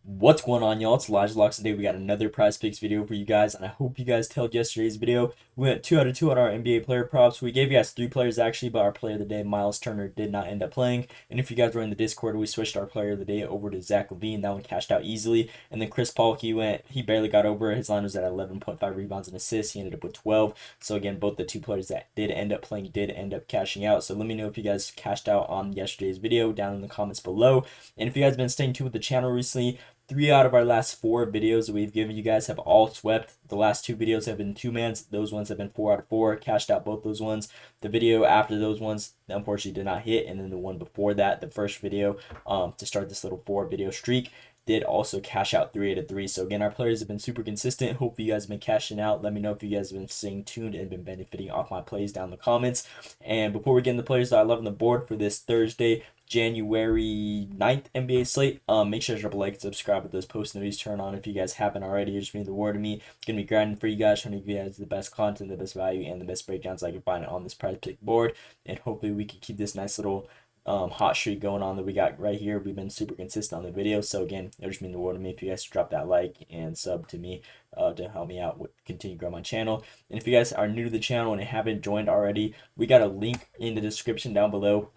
What's going on, y'all? It's Elijah Locks. Today we got another prize picks video for you guys, and I hope you guys tailed yesterday's video. We went 2 out of 2 on our NBA player props. We gave you guys 3 players actually, but our player of the day, Miles Turner, did not end up playing. And if you guys were in the Discord, we switched our player of the day over to Zach LaVine. That one cashed out easily. And then Chris Paul, he barely got over. His line was at 11.5 rebounds and assists. He ended up with 12. So again, both the 2 players that did end up playing did end up cashing out. So let me know if you guys cashed out on yesterday's video down in the comments below. And if you guys have been staying tuned with the channel recently, 3 out of our last 4 videos that we've given you guys have all swept. The last 2 videos have been 2-mans. Those ones have been 4 out of 4. Cashed out both those ones. The video after those ones, unfortunately, did not hit. And then the one before that, the first video to start this little 4-video streak, did also cash out 3 out of 3. So again, our players have been super consistent. Hope you guys have been cashing out. Let me know if you guys have been staying tuned and been benefiting off my plays down in the comments. And before we get into the players that I love on the board for this Thursday, January 9th NBA slate, make sure to drop a like and subscribe with those post notifications turned on if you guys haven't already. It just means the word to me. Gonna be grinding for you guys, trying to give you guys the best content, the best value, and the best breakdowns I can find on this prize pick board. And hopefully we can keep this nice little hot streak going on that we got right here. We've been super consistent on the video, so again, it just means the world to me if you guys drop that like and sub to me to help me out with continue to grow my channel. And if you guys are new to the channel and haven't joined already, we got a link in the description down below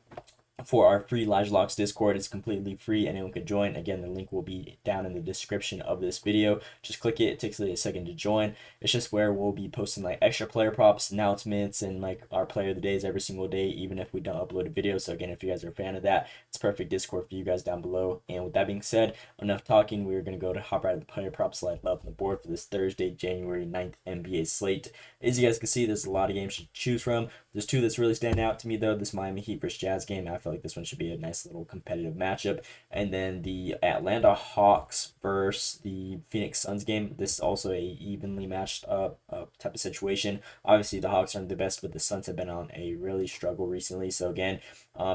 for our free Elijah Locks Discord. It's completely free. Anyone can join. Again, the link will be down in the description of this video. Just click it. It takes a second to join. It's just where we'll be posting like extra player props, announcements, and like our player of the days every single day, even if we don't upload a video. So again, if you guys are a fan of that, it's perfect Discord for you guys down below. And with that being said, enough talking. We're going to go to hop right to the player props that I love on the board for this Thursday, January 9th NBA slate. As you guys can see, there's a lot of games to choose from. There's 2 that's really standing out to me though. This Miami Heat versus Jazz game. I feel like this one should be a nice little competitive matchup. And then the Atlanta Hawks versus the Phoenix Suns game. This is also a evenly matched up type of situation. Obviously, the Hawks aren't the best, but the Suns have been on a really struggle recently. So again,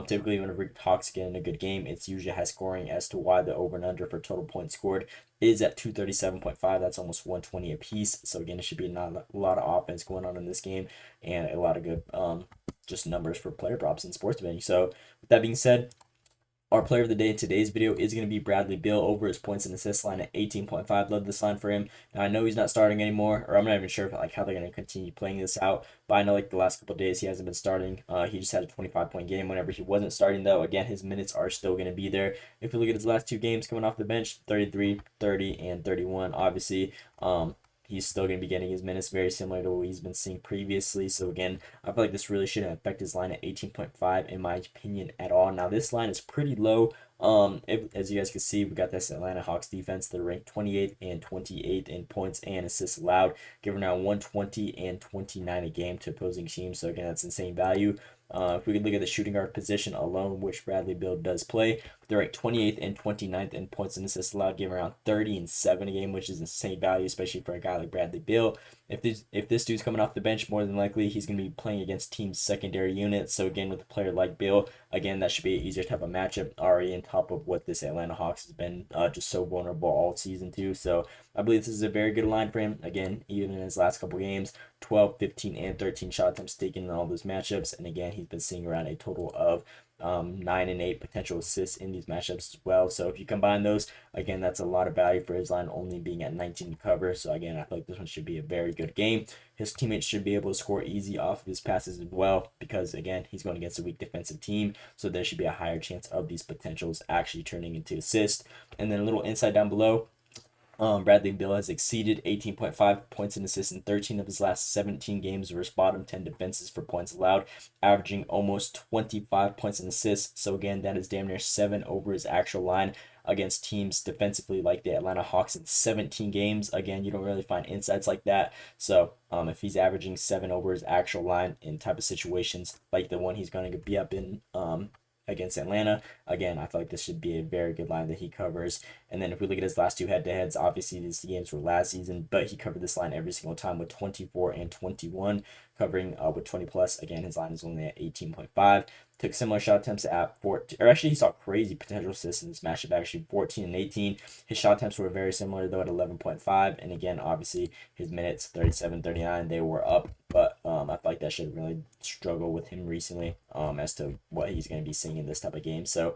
typically whenever Hawks get in a good game, it's usually high scoring as to why the over and under for total points scored is at 237.5. That's almost 120 apiece. So again, it should be not a lot of offense going on in this game and a lot of good just numbers for player props and sports betting. So with that being said, our player of the day in today's video is going to be Bradley Beal over his points and assists line at 18.5. Love this line for him. Now, I know he's not starting anymore, or I'm not even sure like how they're going to continue playing this out, but I know like the last couple of days he hasn't been starting. He just had a 25-point game whenever he wasn't starting, though. Again, his minutes are still going to be there. If you look at his last 2 games coming off the bench, 33, 30, and 31, obviously, he's still going to be getting his minutes very similar to what he's been seeing previously. So again, I feel like this really shouldn't affect his line at 18.5 in my opinion at all. Now this line is pretty low. As you guys can see, we got this Atlanta Hawks defense. They're ranked 28th and 28th in points and assists allowed, giving out 120 and 29 a game to opposing teams. So again, that's insane value. If we could look at the shooting guard position alone, which Bradley Beal does play, they're ranked 28th and 29th in points and assists allowed, giving around 30 and 7 a game, which is insane value, especially for a guy like Bradley Beal. If this dude's coming off the bench, more than likely he's going to be playing against teams' secondary units. So again, with a player like Beal, again, that should be an easier type of matchup, already on top of what this Atlanta Hawks has been just so vulnerable all season too. So I believe this is a very good line for him. Again, even in his last couple games, 12, 15, and 13 shot attempts taken in all those matchups. And again, he's been seeing around a total of 9 and 8 potential assists in these matchups as well. So if you combine those, again, that's a lot of value for his line only being at 19 to cover. So again, I feel like this one should be a very good game. His teammates should be able to score easy off of his passes as well, because again, he's going against a weak defensive team. So there should be a higher chance of these potentials actually turning into assists. And then a little insight down below. Bradley Beal has exceeded 18.5 points and assists in 13 of his last 17 games versus bottom 10 defenses for points allowed, averaging almost 25 points and assists. So again, that is damn near 7 over his actual line against teams defensively like the Atlanta Hawks in 17 games. Again, you don't really find insights like that. So if he's averaging 7 over his actual line in type of situations like the one he's going to be up in against Atlanta, again, I feel like this should be a very good line that he covers. And then if we look at his last 2 head-to-heads, obviously these games were last season, but he covered this line every single time with 24 and 21, covering with 20 plus. Again, his line is only at 18.5. took similar shot attempts at 14, or actually he saw crazy potential assists in this matchup, actually 14 and 18. His shot attempts were very similar though at 11.5, and again, obviously his minutes 37, 39, they were up, but I feel like that should really struggle with him recently as to what he's going to be seeing in this type of game. So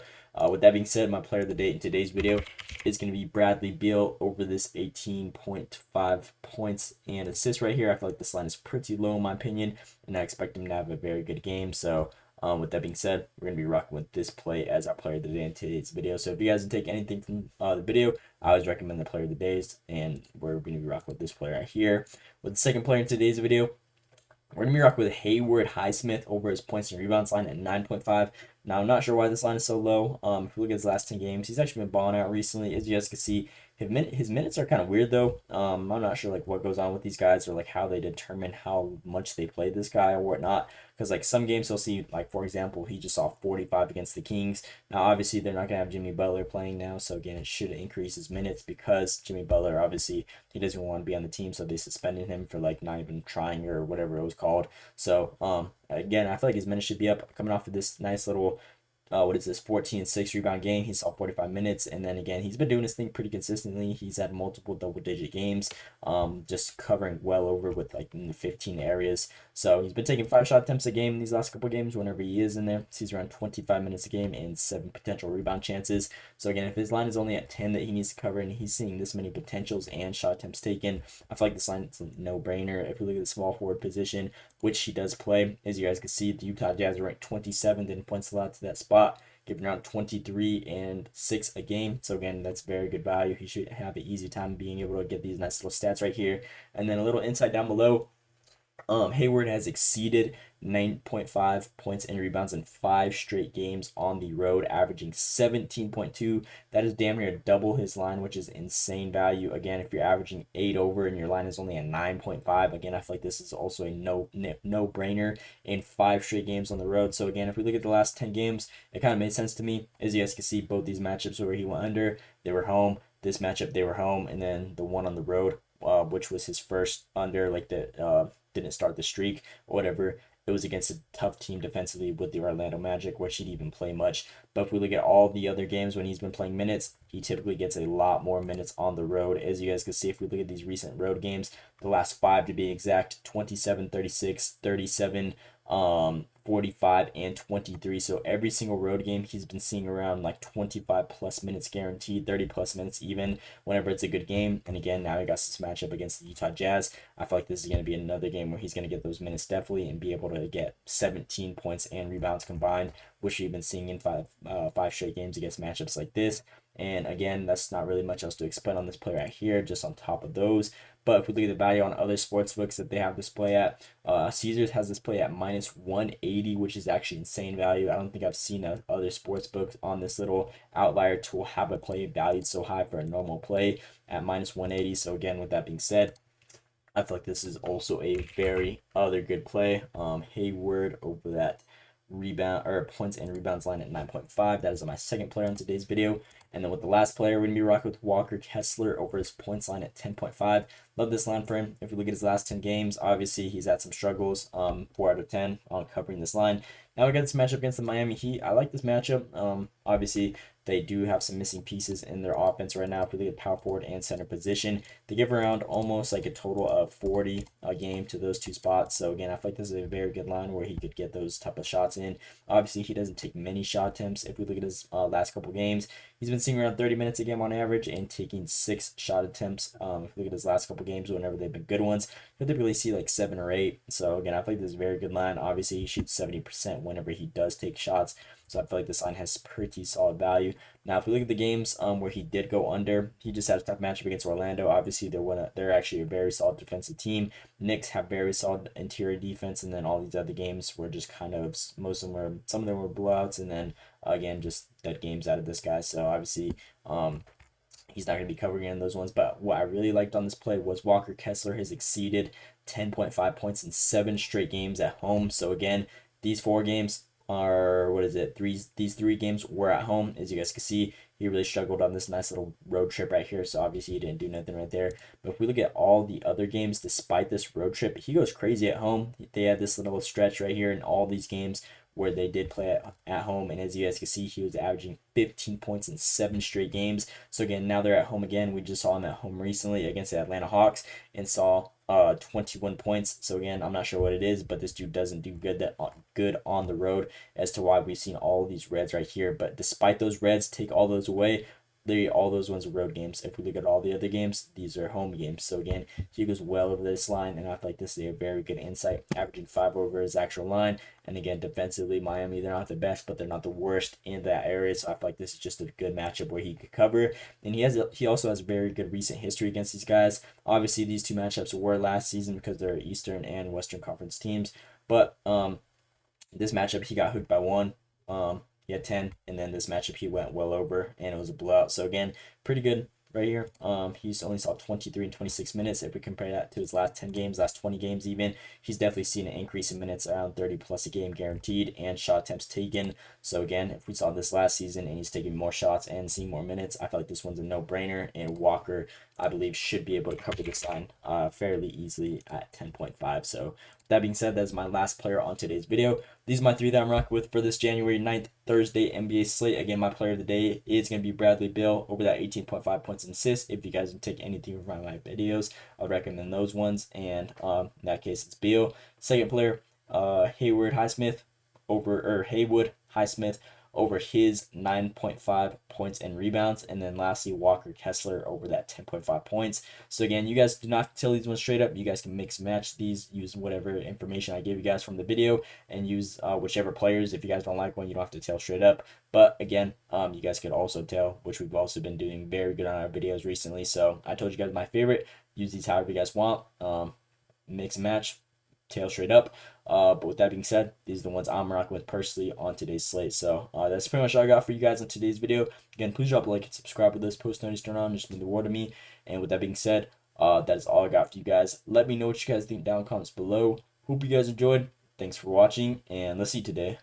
with that being said, my player of the day in today's video is going to be Bradley Beal over this 18.5 points and assists right here. I feel like this line is pretty low in my opinion, and I expect him to have a very good game. So with that being said, we're going to be rocking with this play as our player of the day in today's video. So if you guys didn't take anything from the video, I always recommend the player of the days, and we're going to be rocking with this player right here. With the second player in today's video, we're going to be rocking with Haywood Highsmith over his points and rebounds line at 9.5. Now, I'm not sure why this line is so low. If we look at his last 10 games, he's actually been balling out recently. As you guys can see, his minutes are kind of weird, though. I'm not sure like what goes on with these guys or like how they determine how much they play this guy or whatnot. Because like some games he'll see, like for example, he just saw 45 against the Kings. Now, obviously, they're not going to have Jimmy Butler playing now. So again, it should increase his minutes because Jimmy Butler, obviously, he doesn't want to be on the team. So they suspended him for like not even trying or whatever it was called. So again, I feel like his minutes should be up coming off of this nice little 14-6 rebound game. He saw 45 minutes, and then again, he's been doing his thing pretty consistently. He's had multiple double-digit games, just covering well over with like in the 15 areas. So he's been taking 5 shot attempts a game in these last couple of games whenever he is in there. He's around 25 minutes a game and 7 potential rebound chances. So again, if his line is only at 10 that he needs to cover, and he's seeing this many potentials and shot attempts taken, I feel like this line is a no-brainer. If we look at the small forward position, which he does play, as you guys can see, the Utah Jazz are ranked 27th in points allowed to that spot, giving around 23 and 6 a game. So again, that's very good value. He should have an easy time being able to get these nice little stats right here. And then a little insight down below. Hayward has exceeded 9.5 points and rebounds in 5 straight games on the road, averaging 17.2. That is damn near double his line, which is insane value. Again, if you're averaging 8 over and your line is only at 9.5, again, I feel like this is also a no-brainer in 5 straight games on the road. So again, if we look at the last 10 games, it kind of made sense to me. As you guys can see, both these matchups where he went under, they were home. This matchup, they were home, and then the one on the road, which was his first under, like the didn't start the streak or whatever. It was against a tough team defensively with the Orlando Magic, which he didn't even play much. But if we look at all the other games when he's been playing minutes, he typically gets a lot more minutes on the road. As you guys can see, if we look at these recent road games, the last 5 to be exact, 27, 36, 37, 45, and 23. So every single road game, he's been seeing around like 25 plus minutes guaranteed, 30 plus minutes even whenever it's a good game. And again, now he got this matchup against the Utah Jazz. I feel like this is going to be another game where he's going to get those minutes definitely and be able to get 17 points and rebounds combined, which we've been seeing in five straight games against matchups like this. And again, that's not really much else to expect on this play right here, just on top of those. But if we look at the value on other sports books that they have this play at, Caesars has this play at minus 180, which is actually insane value. I don't think I've seen other sports books on this little outlier tool have a play valued so high for a normal play at minus 180. So again, with that being said, I feel like this is also a very other good play. Hayward over that rebound or points and rebounds line at 9.5. That is my second player on today's video. And then with the last player, we're going to be rocking with Walker Kessler over his points line at 10.5. Love this line for him. If we look at his last 10 games, obviously he's had some struggles. 4 out of 10 on covering this line. Now we got this matchup against the Miami Heat. I like this matchup. Obviously, they do have some missing pieces in their offense right now. If we look at power forward and center position, they give around almost like a total of 40 a game to those two spots. So again, I feel like this is a very good line where he could get those type of shots in. Obviously, he doesn't take many shot attempts. If we look at his last couple games, he's been seeing around 30 minutes a game on average and taking 6 shot attempts. If we look at his last couple games, whenever they've been good ones, you'll typically see like 7 or 8. So again, I feel like this is a very good line. Obviously, he shoots 70% whenever he does take shots. So I feel like this line has pretty solid value. Now, if we look at the games where he did go under, he just had a tough matchup against Orlando. Obviously, they're actually a very solid defensive team. Knicks have very solid interior defense, and then all these other games were just kind of, some of them were blowouts, and then again, just dead games out of this guy. So obviously, he's not going to be covering in those ones. But what I really liked on this play was Walker Kessler has exceeded 10.5 points in 7 straight games at home. So again, these 4 games are, these 3 games were at home. As you guys can see, he really struggled on this nice little road trip right here. So obviously he didn't do nothing right there. But if we look at all the other games, despite this road trip, he goes crazy at home. They had this little stretch right here in all these games where they did play at home. And as you guys can see, he was averaging 15 points in 7 straight games. So again, now they're at home again. We just saw him at home recently against the Atlanta Hawks and saw 21 points. So again, I'm not sure what it is, but this dude doesn't do good on the road, as to why we've seen all of these reds right here. But despite those reds, take all those away, all those ones are road games. If we look at all the other games, these are home games. So again, he goes well over this line, and I feel like this is a very good insight, averaging 5 over his actual line. And again, defensively, Miami, they're not the best, but they're not the worst in that area. So I feel like this is just a good matchup where he could cover. And he also has a very good recent history against these guys. Obviously, these two matchups were last season because they're Eastern and Western Conference teams. But this matchup, he got hooked by 1. He had 10, and then this matchup he went well over, and it was a blowout. So again, pretty good right here. He's only saw 23 and 26 minutes. If we compare that to his last 10 games, last 20 games even, he's definitely seen an increase in minutes, around 30 plus a game guaranteed, and shot attempts taken. So again, if we saw this last season and he's taking more shots and seeing more minutes, I feel like this one's a no-brainer, and Walker, I believe, should be able to cover this line fairly easily at 10.5. So that being said, that's my last player on today's video. These are my 3 that I'm rocking with for this January 9th, Thursday NBA slate. Again, my player of the day is going to be Bradley Beal, over that 18.5 points and assists. If you guys would take anything from my videos, I would recommend those ones. And in that case, it's Beal. Second player, Haywood Highsmith, over his 9.5 points and rebounds. And then lastly, Walker Kessler over that 10.5 points. So again, you guys do not have to tell these ones straight up. You guys can mix and match these, use whatever information I gave you guys from the video, and use whichever players. If you guys don't like one, you don't have to tell straight up. But again, you guys could also tell, which we've also been doing very good on our videos recently. So I told you guys my favorite. Use these however you guys want. Mix and match, tail straight up. But with that being said, these are the ones I'm rocking with personally on today's slate. So that's pretty much all I got for you guys on today's video. Again, please drop a like and subscribe with this, post notifications turned on, just mean the world to me. And with that being said, that is all I got for you guys. Let me know what you guys think down in the comments below. Hope you guys enjoyed. Thanks for watching, and let's see today.